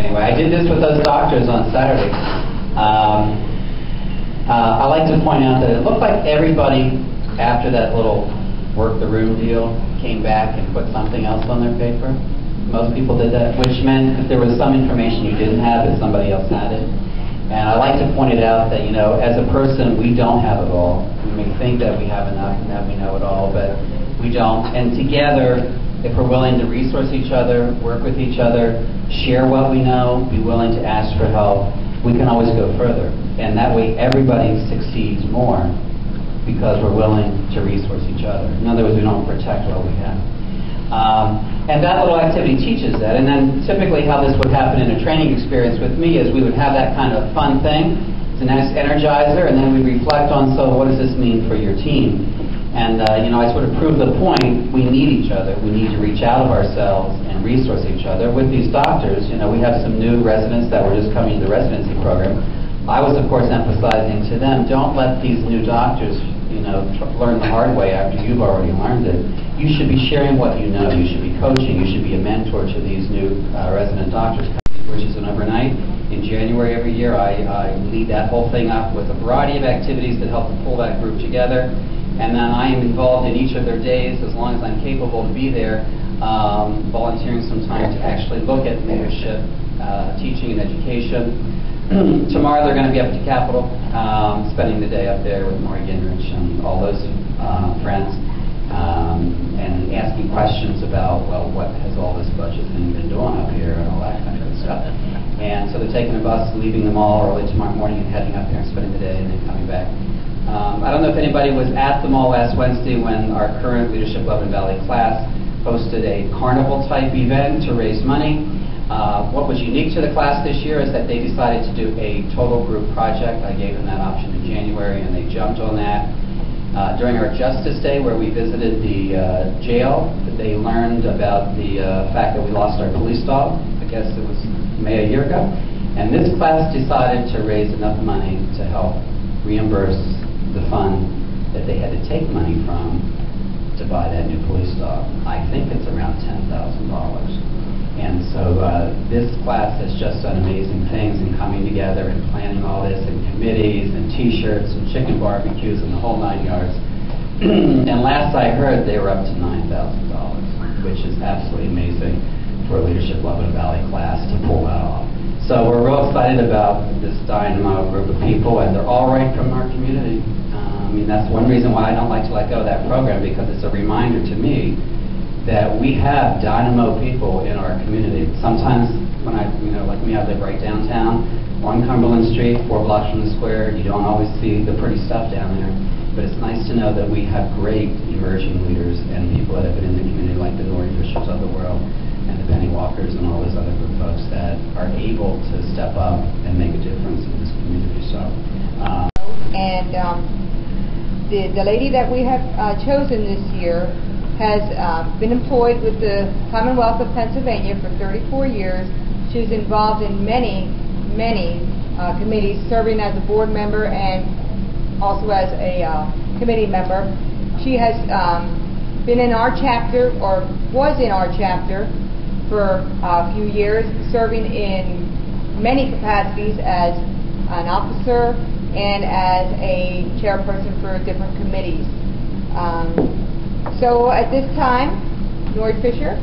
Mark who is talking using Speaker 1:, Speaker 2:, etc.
Speaker 1: Anyway, I did this with those doctors on Saturday. I like to point out that it looked like everybody, after that little work the room deal, came back and put something else on their paper. Most people did that, which meant that there was some information you didn't have that somebody else had it. And I like to point it out that, as a person, we don't have it all. We may think that we have enough and that we know it all, but we don't. And together, if we're willing to resource each other, work with each other, share what we know, be willing to ask for help, we can always go further. And that way, everybody succeeds more because we're willing to resource each other. In other words, we don't protect what we have. And that little activity teaches that. And then typically how this would happen in a training experience with me is we would have that kind of fun thing. It's a nice energizer, and then we reflect on, so what does this mean for your team? And, I sort of prove the point, we need each other. We need to reach out of ourselves and resource each other. With these doctors, we have some new residents that were just coming to the residency program. I was, of course, emphasizing to them, don't let these new doctors, learn the hard way after you've already learned it. You should be sharing what you know. You should be coaching. You should be a mentor to these new resident doctors, which is an overnight. In January every year, I lead that whole thing up with a variety of activities that help to pull that group together. And then I am involved in each of their days, as long as I'm capable to be there, volunteering some time to actually look at leadership, teaching and education. Tomorrow they're going to be up at the Capitol, spending the day up there with Maury Gingrich and all those friends, and asking questions about, well, what has all this budget thing been doing up here and all that kind of stuff. And so they're taking a bus, leaving them all early tomorrow morning and heading up there and spending the day and then coming back. I don't know if anybody was at the mall last Wednesday when our current Leadership Lebanon Valley class hosted a carnival-type event to raise money. What was unique to the class this year is that they decided to do a total group project. I gave them that option in January, and they jumped on that. During our Justice Day, where we visited the jail, they learned about the fact that we lost our police dog. I guess it was May a year ago. And this class decided to raise enough money to help reimburse the fund that they had to take money from to buy that new police dog. I think it's around $10,000. And so this class has just done amazing things in coming together and planning all this, and committees and T-shirts and chicken barbecues and the whole 9 yards. And last I heard, they were up to $9,000, which is absolutely amazing for a Leadership Lebanon Valley class to pull that off. So we're real excited about this dynamo group of people, and they're all right from our community. That's one reason why I don't like to let go of that program, because it's a reminder to me that we have dynamo people in our community. Sometimes when like me, I live right downtown on Cumberland Street, 4 blocks from the square. You don't always see the pretty stuff down there, but it's nice to know that we have great emerging leaders and people that have been in the community, like the Nori Bishops of the world and the Penny Walkers and all those other good folks that are able to step up and make a difference in this community. So,
Speaker 2: the lady that we have chosen this year has been employed with the Commonwealth of Pennsylvania for 34 years. She was involved in many committees, serving as a board member and also as a committee member. She has been in our chapter, or was in our chapter, for a few years, serving in many capacities as an officer and as a chairperson for different committees. So at this time, Nori Fisher